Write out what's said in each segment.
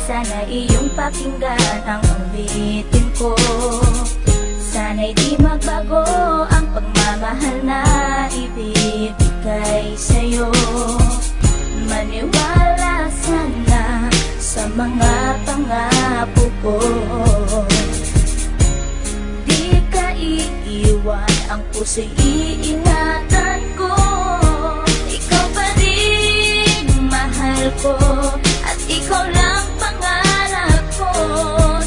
Sana iyong pakinggan ang ulitin ko. Sana'y di magbago ang pagmamahal na ibibigay sa'yo. Maniwala sana sa mga pangako ko. Di ka iiwan, ang puso'y iingatan ko. Ikaw pa rin mahal ko, at ikaw lang pangarap ko.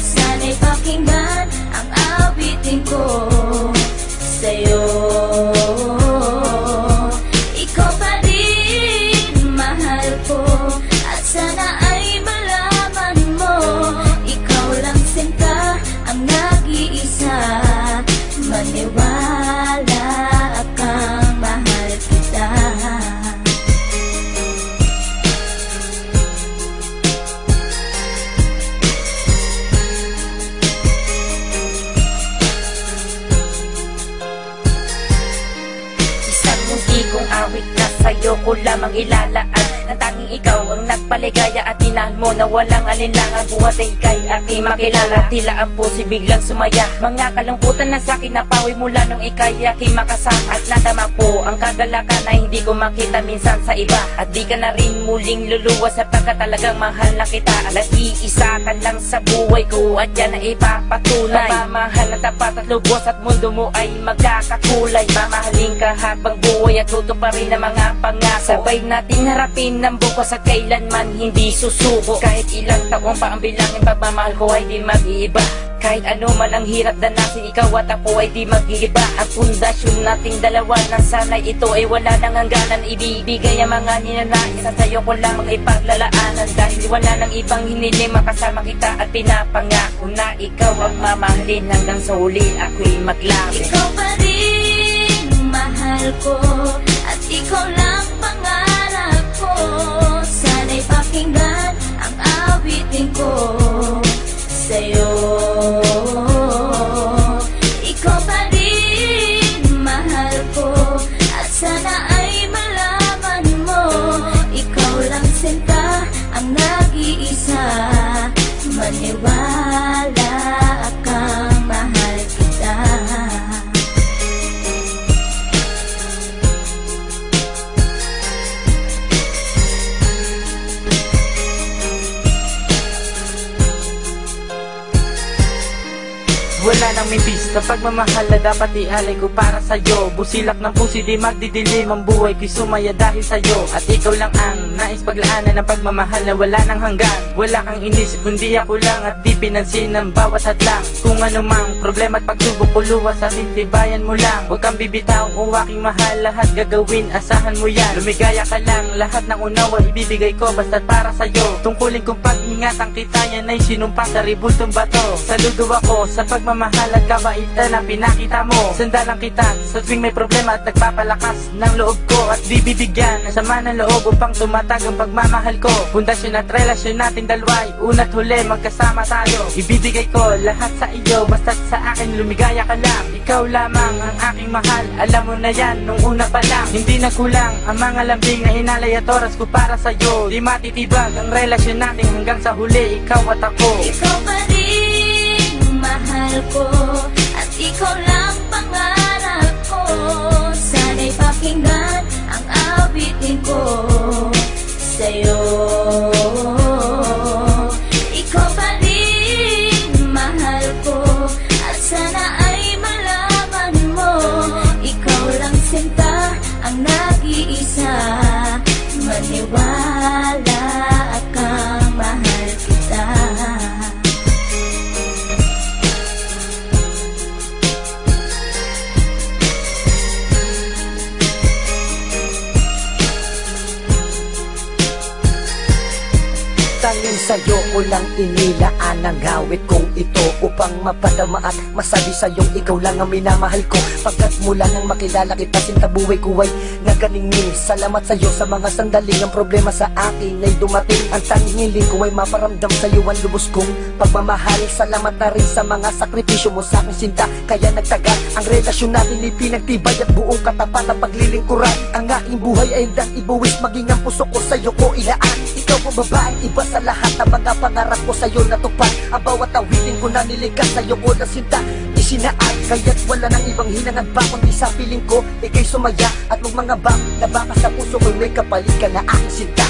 Sana'y pakinggan ang awitin ko sa'yo. Ikaw pa rin mahal ko, at sana ay malaman mo, ikaw lang sinta ang nag-iisa. Maniwala kang mahal kita. Isang mundi kong awit na sa'yo ko lamang ilalaan, na tanging ikaw ang nagpaligaya at tinahal mo na walang alinlangan. Buhat ay ika'y aking makilala, tila ang puso'y biglang sumaya. Mga kalungkutan na sa'kin napawi mula nung ika'y aking makasama, at nadama ko ang kagalakan na hindi ko makita minsan sa iba. At di ka na rin muling luluwas sapagkat talagang mahal na kita. At iisa ka lang sa buhay ko, at yan ay ipapatunay. Mamahal na tapat at lubos, at mundo mo ay magkakakulay. Mamahalin ka habang buhay at tutuparin ang mga pangako. Sabay natin harapin ng bukos at kailanman hindi susuko. Kahit ilang taong pa ang bilangin, pagmamahal ko ay di mag-iiba. Kahit ano man ang hirap danasin, ikaw at ako ay di mag-iiba. Ang pundasyon nating dalawa na sana'y ito ay wala nang hangganan. Ibibigay ang mga ninanais at sa'yo ko lamang ipaglalaanan. Dahil wala nang ibang hiniling, makasama kita at pinapangako na ikaw ang mamahalin hanggang sa huli ako'y maglabi. Ikaw pa rin mahal ko, at ikaw lang pangarap ko. Sana'y pakinggan ang awitin ko sa'yo. Ikaw pa rin mahal ko, at sana ay malaman mo, ikaw lang sinta ang nag-iisa. Maniwala kang mahal kita. Wala nang mimbis na pagmamahal na dapat ialay ko para sa'yo. Busilak ng puso di magdidilim ang buhay ko'y sumaya dahil sa'yo. At ikaw lang ang nais paglaanan ng pagmamahal na wala nang hanggan. Wala kang inisip kundi ako lang, at di pinansin ang bawat hadlang. Kung ano mang problema at pagsubok ko luwas, at intibayan mo lang. Huwag kang bibitaw kung aking mahal, lahat gagawin, asahan mo yan. Lumigaya ka lang, lahat ng unawa ibibigay ko basta't para sa'yo. Tungkulin kong pag-ingatan kita, yan ay sinumpa sa ribultong bato. Saludo ako sa pagmamahal at kabaitan na pinakita mo. Sandalan kita sa tuwing may problema at nagpapalakas ng loob ko. At di bibigyan ng sama ng loob upang tumatag ang pagmamahal ko. Pundasyon at relasyon natin dalawa'y una't huli magkasama tayo. Ibibigay ko lahat sa iyo basta't sa akin lumigaya ka lang. Ikaw lamang ang aking mahal, alam mo na yan nung una pa lang. Hindi na kulang ang mga lambing na inalay at oras ko para sa'yo. Di matitibag ang relasyon natin hanggang sa huli, ikaw at ako. Ikaw pa rin mahal ko, at ikaw lang pangarap ko. Sana'y pakinggan ang awitin ko sa'yo. Ikaw pa rin mahal ko, at sana ay malaman mo, ikaw lang sinta ang nag-iisa. Maniwala kang mahal kita. Tanging sa'yo ko lang inilaan ang awit kong ito, upang mapadama at masabi sa'yong ikaw lang ang minamahal ko. Pagkat mula nang makilala kita, sinta buhay ko ay naganingning. Salamat sa'yo sa mga sandaling ang problema sa akin ay dumating. Ang tanging hiling ko ay maparamdam sa'yo ang lubos kong pagmamahal. Salamat na rin sa mga sakripisyo mo sa aking sinta, kaya nagtagal ang relasyon natin, ipinagtibay at buong katapat na paglilingkuran. Ang aking buhay ay hindang ibuwis, maging ang puso ko sa'yo ko ilaan. Ikaw ang babaeng iba sa lahat ng mga pangarap ko sa'yo natupad. Ang bawat awitin ko na nilikas sa'yo ko na sinta isinaan, kaya't wala nang ibang hinangad pa kundi sa piling ko ika'y sumaya at magmangabang na baka sa puso ko'y may kapalit ka na aking sinta.